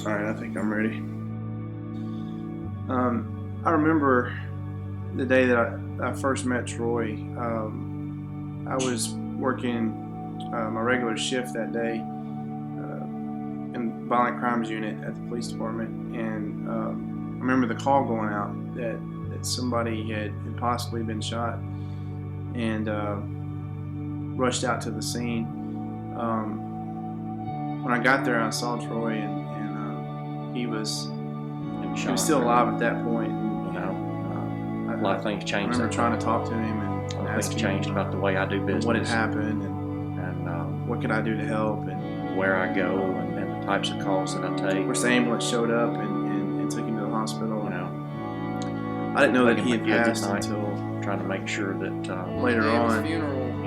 Alright, I think I'm ready. I remember the day that I first met Troy. I was working my regular shift that day in violent crimes unit at the police department, and I remember the call going out that somebody had possibly been shot, and rushed out to the scene. When I got there, I saw Troy, and he was still alive at that point. And, a lot of things I changed. remember trying to talk to him and a lot of ask things him changed about the way I do business, what had happened, and what could I do to help, and where I go, and the types of calls that I take. of course, the ambulance showed up and took him to the hospital. You know, I didn't know that he had making my kids passed at night, until trying to make sure that later on.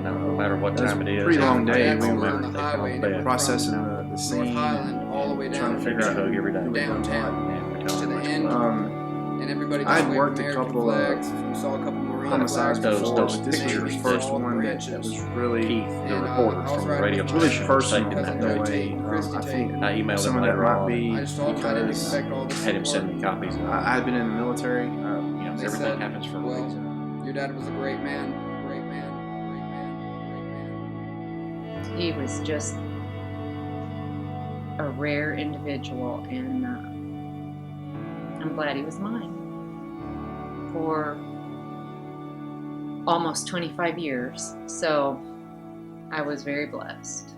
no matter what That was time it is, a pretty long day. we We were were taking bed, processing the scene and trying to figure out hug every day. who was done Downtown. what. and we tell To them the which end. one. And everybody I just had waved worked a American couple of flags. We saw a couple Marine homicides flags. before, those but this was the pictures first all the one that branches. was really Keith, the And, reporter I was from the riding radio with really station, personal taking that in cousin a note. way. Christy I think I emailed some him of that later might on. be I just told him I didn't because expect all this Had him support. send me copies of it. I had been in the military. They Everything said, happens for a well, reason. your dad was a great man, great man, great man, great man. He was just a rare individual, and I'm glad he was mine. For almost 25 years, so I was very blessed.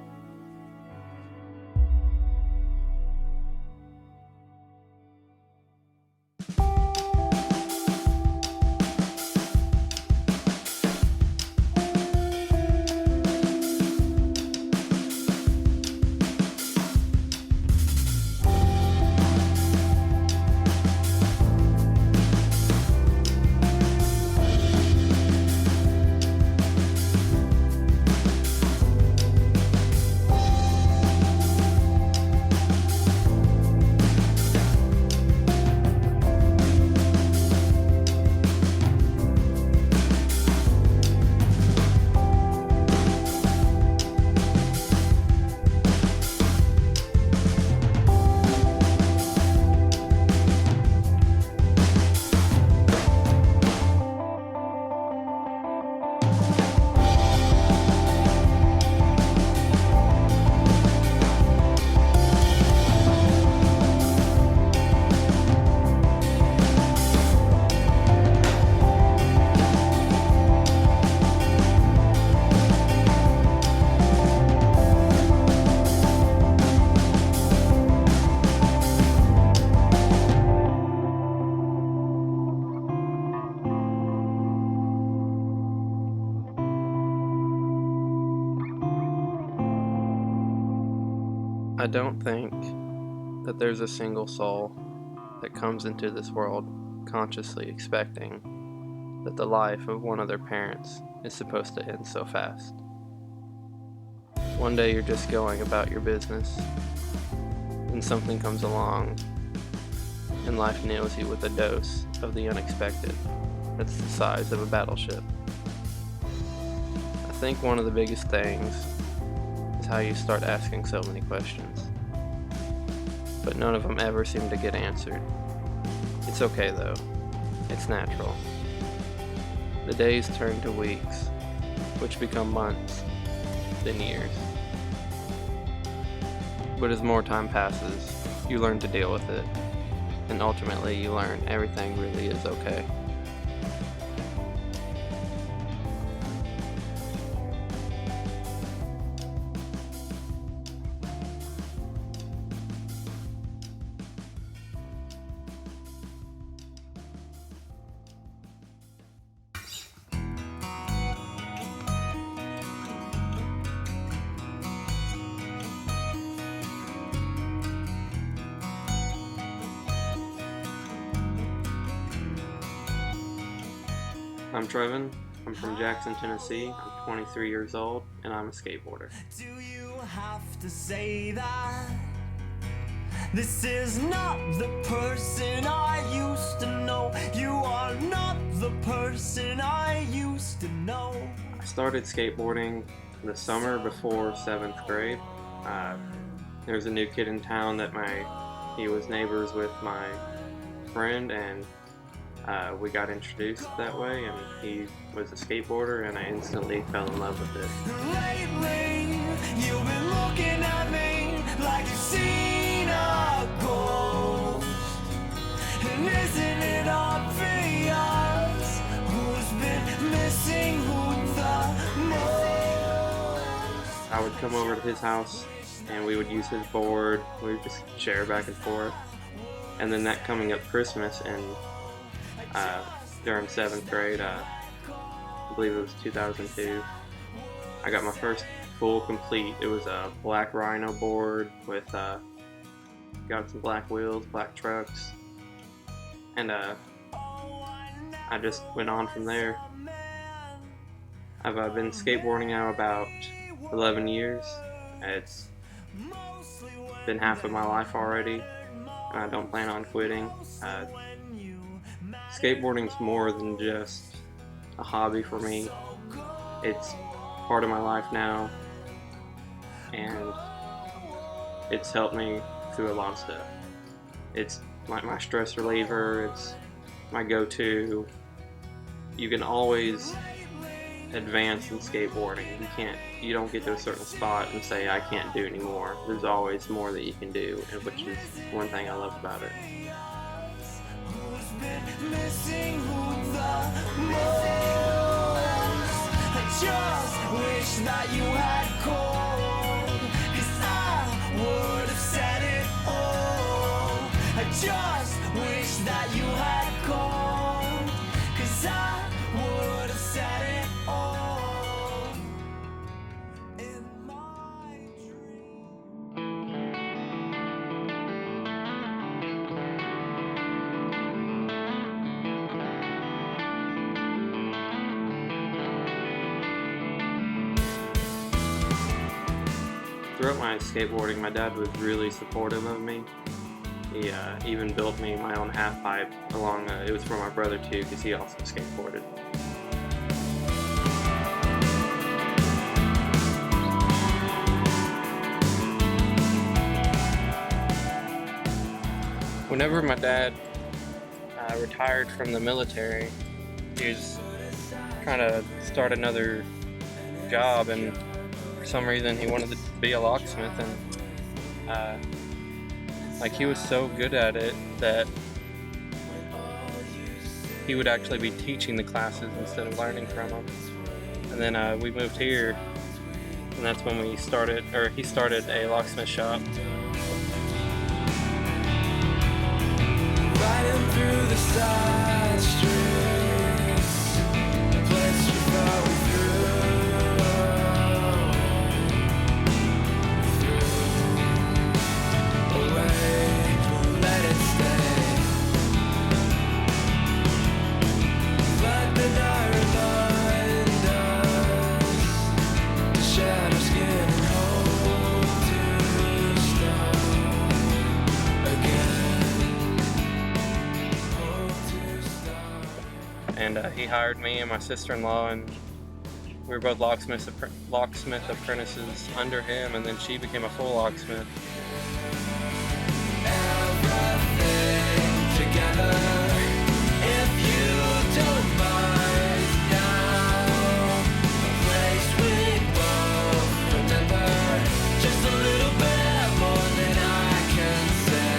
I don't think that there's a single soul that comes into this world consciously expecting that the life of one of their parents is supposed to end so fast. One day you're just going about your business, and something comes along, and life nails you with a dose of the unexpected that's the size of a battleship. I think one of the biggest things is how you start asking so many questions, but none of them ever seem to get answered. It's okay though, it's natural. The days turn to weeks, which become months, then years. But as more time passes, you learn to deal with it, and ultimately you learn everything really is okay. I'm Trevin. I'm from Jackson, Tennessee. I'm 23 years old, and I'm a skateboarder. Do you have to say that? This is not the person I used to know. You are not the person I used to know. I started skateboarding the summer before 7th grade. There was a new kid in town that my he was neighbors with my friend, and we got introduced that way, and he was a skateboarder, and I instantly fell in love with it. Lately, you've been looking at me like you've seen a ghost. And isn't it obvious who's been missing who the most? I would come over to his house, and we would use his board. We would just share back and forth. And then that coming up Christmas, and during 7th grade, I believe it was 2002, I got my first full complete. It was a black Rhino board with got some black wheels, black trucks, and I just went on from there. I've been skateboarding now about 11 years. It's been half of my life already, and I don't plan on quitting. Skateboarding's more than just a hobby for me. It's part of my life now, and it's helped me through a lot of stuff. It's like my stress reliever, it's my go-to. You can always advance in skateboarding. You don't get to a certain spot and say, I can't do anymore. There's always more that you can do, and which is one thing I love about it. Missing who the most. I just wish that you had called, 'cause I would have said it all. I just wish that you had called, 'cause I would have said it all. In my dream. Throughout my skateboarding, my dad was really supportive of me. He even built me my own half pipe along. It was for my brother too, because he also skateboarded. Whenever my dad retired from the military, he was trying to start another job, and for some reason he wanted to be a locksmith, and like he was so good at it that he would actually be teaching the classes instead of learning from them. And then we moved here, and that's when he started a locksmith shop. Riding through the side streets, the place you thought we threw away, let it stay. Let the night remind us to shed our skin and hope to start again. And he hired me and my sister-in-law, and we were both locksmith apprentices under him, and then she became a full locksmith. Everything together, if you don't mind now, a place we both remember, just a little bit more than I can say.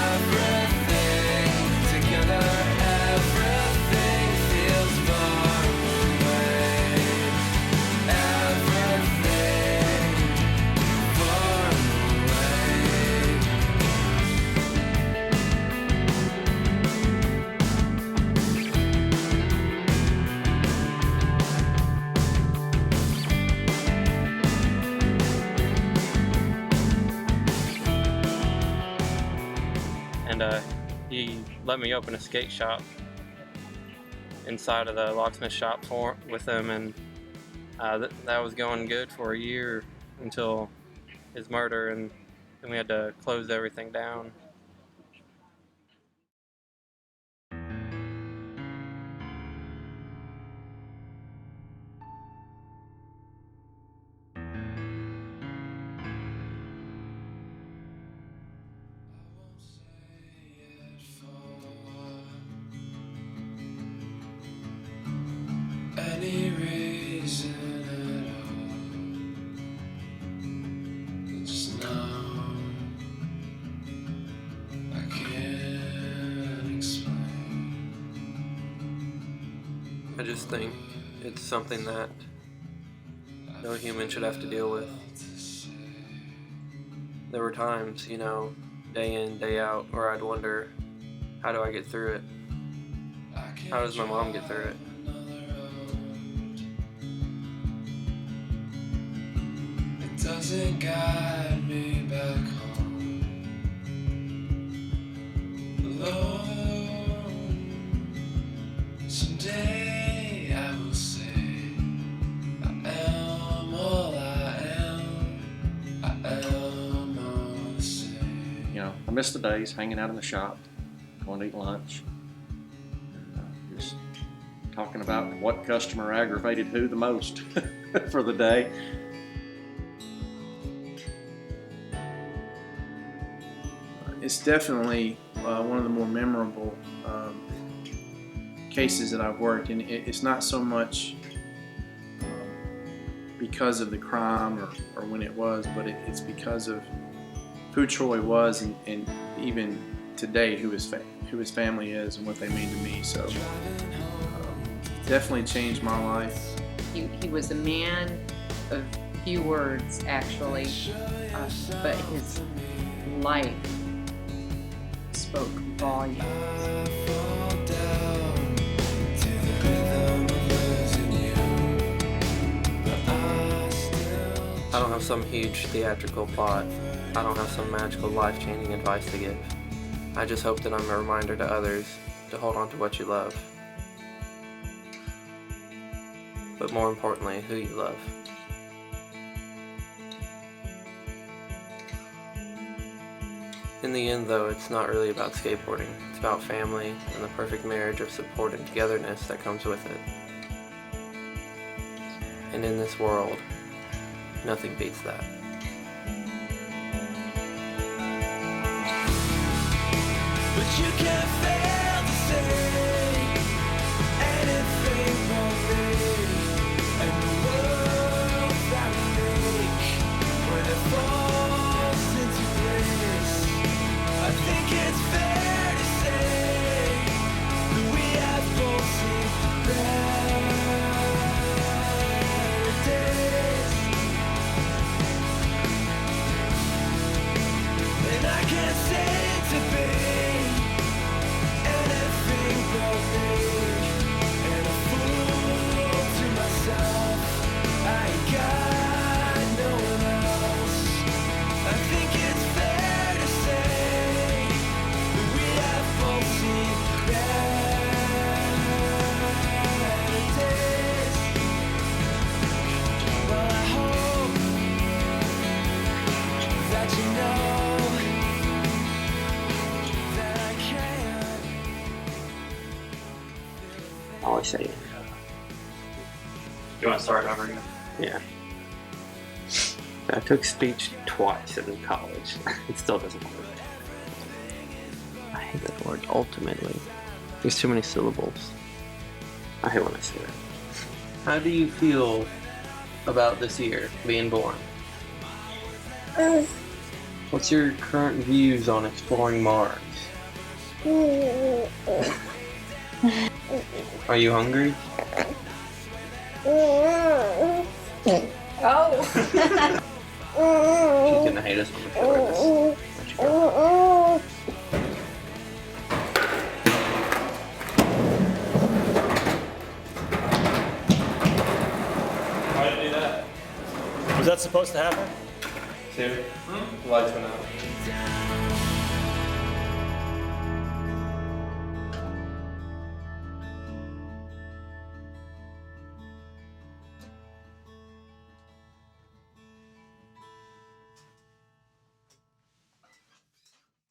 Everything together, everything feels far away. Everything far away. And he let me open a skate shop inside of the locksmith shop with him, and that was going good for a year until his murder, and then we had to close everything down. I just think it's something that no human should have to deal with. There were times, day in, day out, where I'd wonder, how do I get through it? How does my mom get through it? It doesn't guide me back home alone. Someday I will say I am all I am. I am all the same. I miss the days hanging out in the shop, going to eat lunch, and just talking about what customer aggravated who the most for the day. It's definitely one of the more memorable cases that I've worked, and it's not so much because of the crime or when it was, but it's because of who Troy was and even today who his family is and what they mean to me. So definitely changed my life. He was a man of few words, actually, but his life spoke volumes. I don't have some huge theatrical plot. I don't have some magical life-changing advice to give. I just hope that I'm a reminder to others to hold on to what you love. But more importantly, who you love. In the end, though, it's not really about skateboarding. It's about family and the perfect marriage of support and togetherness that comes with it. And in this world, nothing beats that. But you can't fail to say anything for me. And the world that we make, when it falls into place, I think it's fair to say that we have both seen better days. And I can't say to be anything but me, and a fool to myself. I ain't got no one else. I think it's fair to say that we have both seen better days. Well, I hope that you know that I can't. I always say it. You want to start over again? Yeah. I took speech twice in college. It still doesn't work. I hate that word, ultimately. There's too many syllables. I hate when I say that. How do you feel about this year, being born? What's your current views on exploring Mars? Are you hungry? She's gonna hate us when we cover this. Let you go. Why did you do that? Was that supposed to happen? See? The lights went out. Down